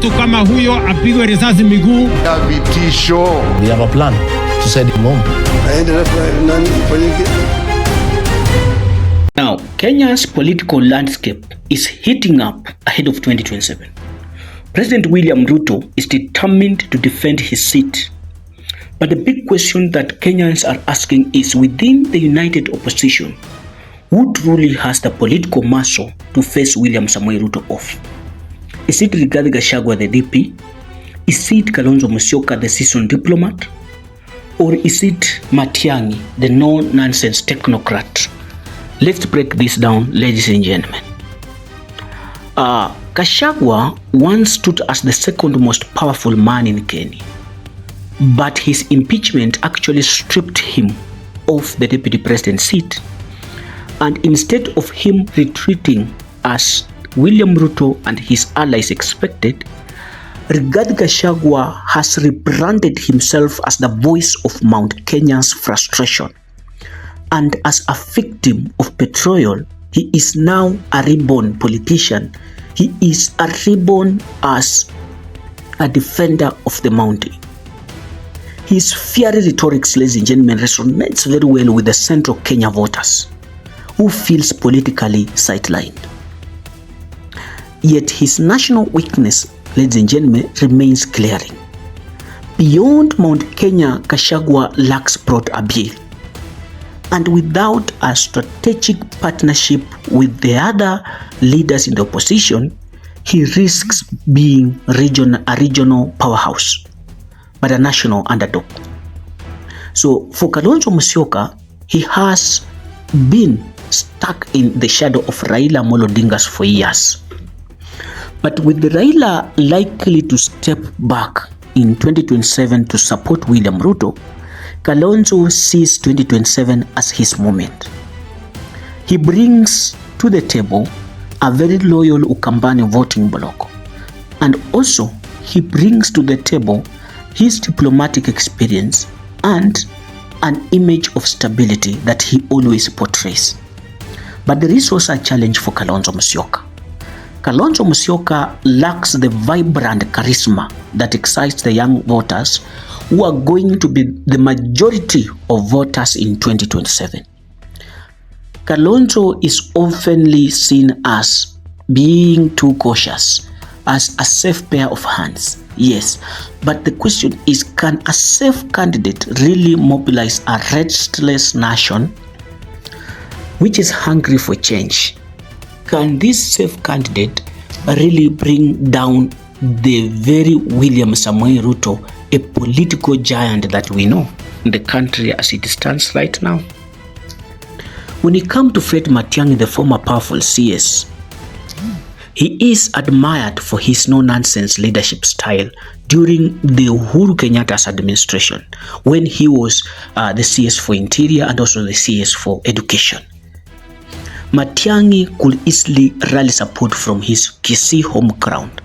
Mtu kama huyo apigwe risasi miguu. Vitisho. We have a plan to send him home. Now, Kenya's political landscape is heating up ahead of 2027. President William Ruto is determined to defend his seat. But the big question that Kenyans are asking is, within the united opposition, who truly has the political muscle to face William Samoei Ruto off? Is it Rigathi Gachagua, the DP? Is it Kalonzo Musyoka, the seasoned diplomat? Or is it Matiang'i, the no-nonsense technocrat? Let's break this down, ladies and gentlemen. Gachagua once stood as the second most powerful man in Kenya, but his impeachment actually stripped him of the deputy president seat. And instead of him retreating as William Ruto and his allies expected, Rigathi Gachagua has rebranded himself as the voice of Mount Kenya's frustration. And as a victim of betrayal, he is now a reborn politician. He is a reborn as a defender of the mountain. His fiery rhetoric, ladies and gentlemen, resonates very well with the central Kenya voters, who feels politically sidelined. Yet his national weakness, ladies and gentlemen, remains glaring. Beyond Mount Kenya, Gachagua lacks broad appeal. And without a strategic partnership with the other leaders in the opposition, he risks being a regional powerhouse, but a national underdog. So for Kalonzo Musyoka, he has been stuck in the shadow of Raila Amolo Odinga's for years. But with the Raila likely to step back in 2027 to support William Ruto, Kalonzo sees 2027 as his moment. He brings to the table a very loyal Ukambani voting bloc, and also he brings to the table his diplomatic experience and an image of stability that he always portrays. But there is also a challenge for Kalonzo Musyoka. Kalonzo Musyoka lacks the vibrant charisma that excites the young voters who are going to be the majority of voters in 2027. Kalonzo is oftenly seen as being too cautious, as a safe pair of hands. Yes, but the question is, can a safe candidate really mobilize a restless nation which is hungry for change? Can this safe candidate really bring down the very William Samoei Ruto, a political giant that we know in the country as it stands right now? When it comes to Fred Matiang'i, the former powerful CS, he is admired for his no-nonsense leadership style during the Uhuru Kenyatta's administration, when he was the CS for Interior and also the CS for Education. Matiang'i could easily rally support from his Kisii home ground,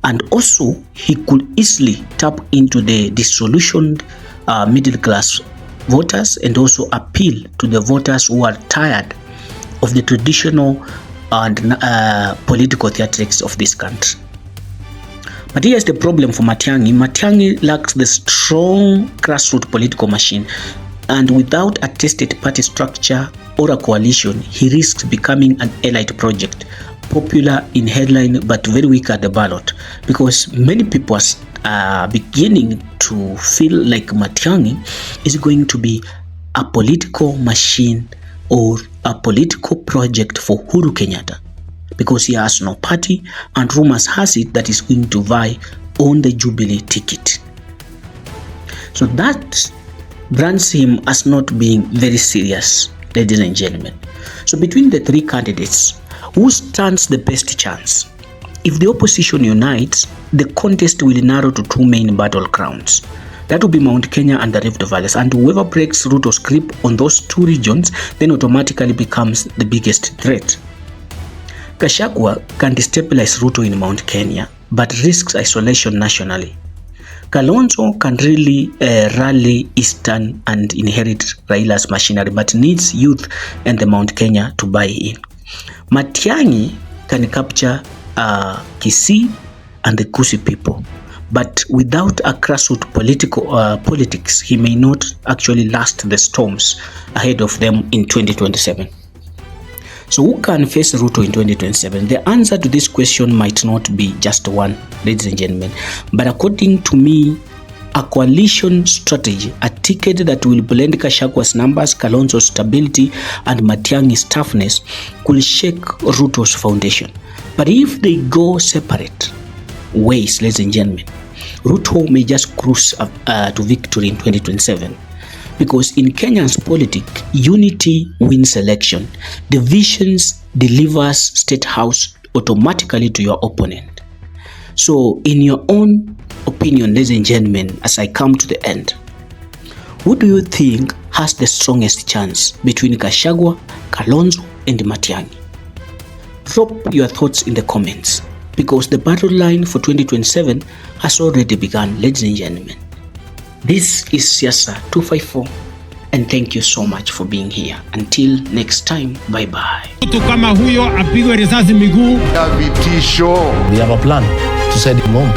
and also he could easily tap into the disillusioned middle class voters and also appeal to the voters who are tired of the traditional and political theatrics of this country. But here's the problem for Matiang'i. Matiang'i lacks the strong grassroots political machine, and without a tested party structure or a coalition, he risks becoming an elite project, popular in headline but very weak at the ballot, because many people are beginning to feel like Matiang'i is going to be a political machine or a political project for Uhuru Kenyatta, because he has no party, and rumors has it that he's going to vie on the Jubilee ticket. So that brands him as not being very serious, ladies and gentlemen. So between the three candidates, who stands the best chance? If the opposition unites, the contest will narrow to two main battlegrounds. That will be Mount Kenya and the Rift Valleys, and whoever breaks Ruto's grip on those two regions then automatically becomes the biggest threat. Gachagua can destabilize Ruto in Mount Kenya, but risks isolation nationally. Kalonzo can really rally Eastern and inherit Raila's machinery, but needs youth and the Mount Kenya to buy in. Matiang'i can capture Kisii and the Kusi people. But without a grassroots politics, he may not actually last the storms ahead of them in 2027. So who can face Ruto in 2027? The answer to this question might not be just one, ladies and gentlemen. But according to me, a coalition strategy, a ticket that will blend Gachagua's numbers, Kalonzo's stability, and Matiang'i's toughness, could shake Ruto's foundation. But if they go separate ways, ladies and gentlemen, Ruto may just cruise to victory in 2027. Because in Kenya's politics, unity wins election. Divisions delivers state house automatically to your opponent. So in your own opinion, ladies and gentlemen, as I come to the end, who do you think has the strongest chance between Gachagua, Kalonzo, and Matiang'i? Drop your thoughts in the comments, because the battle line for 2027 has already begun, ladies and gentlemen. This is Siasa 254, and thank you so much for being here. Until next time, bye bye. Mtu kama huyo apigwe risasi miguu. We have a plan to send him home.